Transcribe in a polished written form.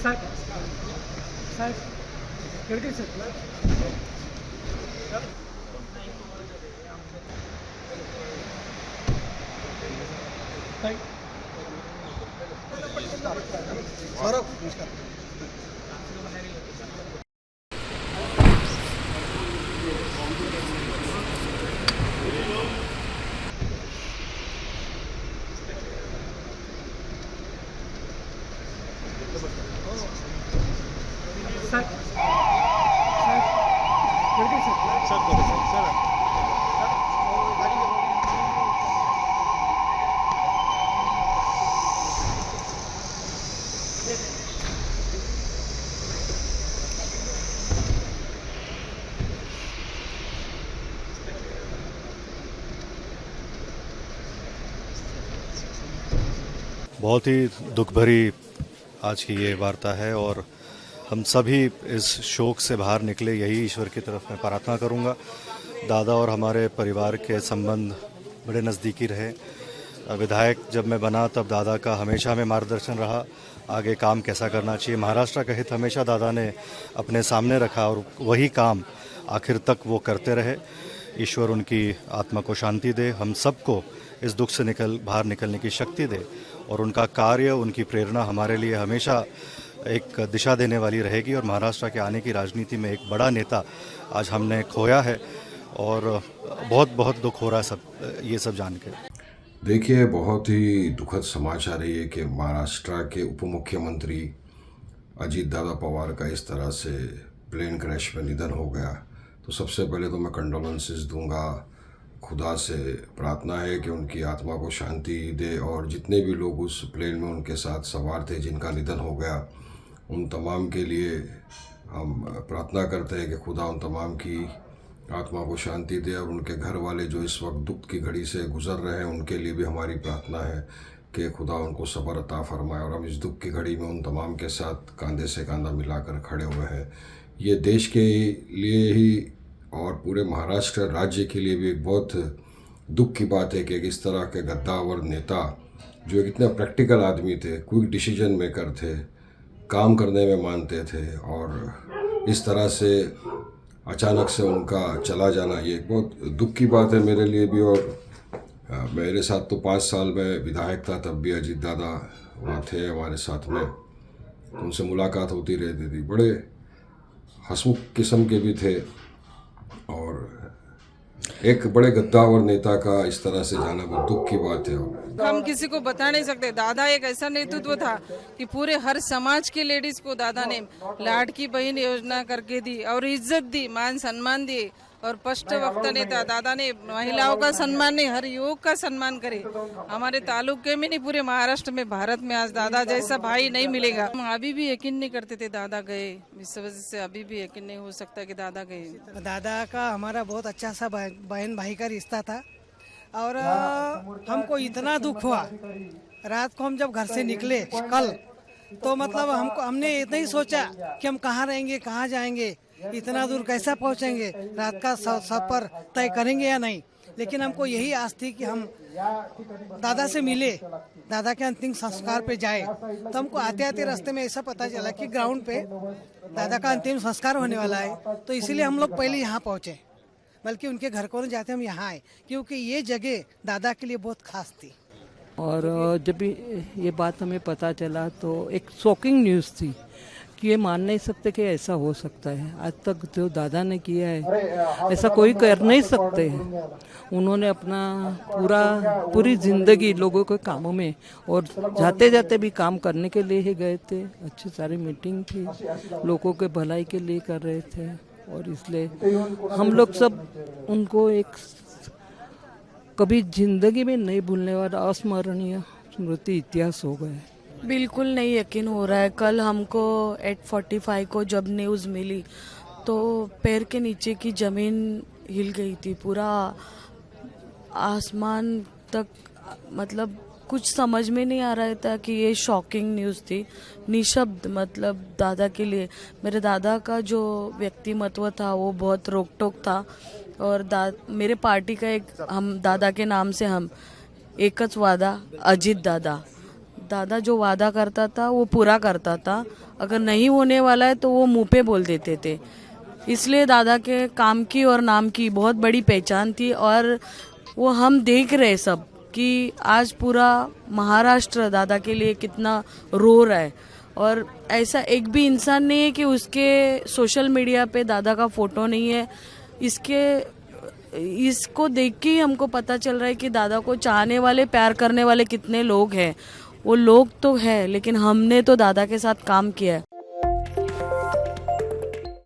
साहेब साहेब Gadkari sir Saurabh नमस्कार। साहेब साहेब Gadkari sir बहुत ही दुख भरी आज की ये वार्ता है और हम सभी इस शोक से बाहर निकले, यही ईश्वर की तरफ मैं प्रार्थना करूंगा। दादा और हमारे परिवार के संबंध बड़े नज़दीकी रहे। विधायक जब मैं बना तब दादा का हमेशा हमें मार्गदर्शन रहा, आगे काम कैसा करना चाहिए। महाराष्ट्र का हित हमेशा दादा ने अपने सामने रखा और वही काम आखिर तक वो करते रहे। ईश्वर उनकी आत्मा को शांति दे, हम सबको इस दुख से बाहर निकलने की शक्ति दे और उनका कार्य, उनकी प्रेरणा हमारे लिए हमेशा एक दिशा देने वाली रहेगी। और महाराष्ट्र के आने की राजनीति में एक बड़ा नेता आज हमने खोया है और बहुत बहुत दुख हो रहा है ये सब जान के। देखिए, बहुत ही दुखद समाचार है ये कि महाराष्ट्र के उप मुख्यमंत्री अजीत दादा पवार का इस तरह से प्लेन क्रैश में निधन हो गया। तो सबसे पहले तो मैं कंडोलेंसेस दूंगा। खुदा से प्रार्थना है कि उनकी आत्मा को शांति दे और जितने भी लोग उस प्लेन में उनके साथ सवार थे जिनका निधन हो गया, उन तमाम के लिए हम प्रार्थना करते हैं कि खुदा उन तमाम की आत्मा को शांति दे। और उनके घर वाले जो इस वक्त दुख की घड़ी से गुजर रहे हैं, उनके लिए भी हमारी प्रार्थना है कि खुदा उनको सब्र अता फरमाए। और हम इस दुख की घड़ी में उन तमाम के साथ कंधे से कंधा मिलाकर खड़े हुए हैं। ये देश के लिए ही और पूरे महाराष्ट्र राज्य के लिए भी एक बहुत दुख की बात है कि इस तरह के गद्दावर नेता जो एक इतने प्रैक्टिकल आदमी थे, क्विक डिसीजन मेकर थे, काम करने में मानते थे, और इस तरह से अचानक से उनका चला जाना ये बहुत दुख की बात है मेरे लिए भी। और मेरे साथ तो 5 साल में विधायक था, तब भी अजीत दादा वहाँ थे हमारे साथ में, उनसे मुलाकात होती रहती थी। बड़े हंसमुख किस्म के भी थे और एक बड़े गद्दावर नेता का इस तरह से जाना बहुत दुख की बात है। हम किसी को बता नहीं सकते। दादा एक ऐसा नेतृत्व था कि पूरे हर समाज के लेडीज को दादा ने लाडकी बहन योजना करके दी और इज्जत दी, मान सम्मान दिए। और स्पष्ट वक्ता नेता दादा ने महिलाओं का सम्मान नहीं, हर युवक का सम्मान करे। हमारे तालुके में नहीं, पूरे महाराष्ट्र में, भारत में आज दादा जैसा भाई नहीं मिलेगा। हम अभी भी यकीन नहीं करते थे दादा गए, इस वजह से अभी भी यकीन नहीं हो सकता कि दादा गए। दादा का हमारा बहुत अच्छा सा बहन भाई का रिश्ता था और हमको इतना दुख हुआ। रात को हम जब घर से निकले कल, तो मतलब हमने इतना ही सोचा कि हम कहाँ रहेंगे, कहाँ जाएंगे, इतना दूर कैसा पहुंचेंगे, रात का सफर तय करेंगे या नहीं। लेकिन हमको यही आस थी कि हम दादा से मिले, दादा के अंतिम संस्कार पे जाए। तो हमको आते आते रास्ते में ऐसा पता चला कि ग्राउंड पे दादा का अंतिम संस्कार होने वाला है। तो इसीलिए हम लोग पहले यहाँ पहुँचे, बल्कि उनके घर को नहीं जाते, हम यहाँ आए, क्योंकि ये जगह दादा के लिए बहुत खास थी। और जब ये बात हमें पता चला तो एक शॉकिंग न्यूज़ थी कि ये मान नहीं सकते कि ऐसा हो सकता है। आज तक जो दादा ने किया है ऐसा कोई कर नहीं सकते हैं। उन्होंने अपना पूरी जिंदगी लोगों के कामों में और जाते जाते भी काम करने के लिए ही गए थे। अच्छी सारी मीटिंग थी, लोगों के भलाई के लिए कर रहे थे और इसलिए हम लोग सब उनको एक कभी जिंदगी में नहीं भूलने वाला अस्मरणीय स्मृति इतिहास हो गए। बिल्कुल नहीं यकीन हो रहा है। कल हमको 8:45 को जब न्यूज़ मिली तो पैर के नीचे की ज़मीन हिल गई थी, पूरा आसमान तक, मतलब कुछ समझ में नहीं आ रहा था कि ये शॉकिंग न्यूज़ थी। निशब्द, मतलब दादा के लिए, मेरे दादा का जो व्यक्तिमत्व था वो बहुत रोक टोक था। और मेरे पार्टी का एक, हम दादा के नाम से हम एकच वादा, अजित दादा, दादा जो वादा करता था वो पूरा करता था, अगर नहीं होने वाला है तो वो मुंह पे बोल देते थे। इसलिए दादा के काम की और नाम की बहुत बड़ी पहचान थी। और वो हम देख रहे सब कि आज पूरा महाराष्ट्र दादा के लिए कितना रो रहा है। और ऐसा एक भी इंसान नहीं है कि उसके सोशल मीडिया पे दादा का फोटो नहीं है। इसको देख के ही हमको पता चल रहा है कि दादा को चाहने वाले, प्यार करने वाले कितने लोग हैं। वो लोग तो है, लेकिन हमने तो दादा के साथ काम किया है।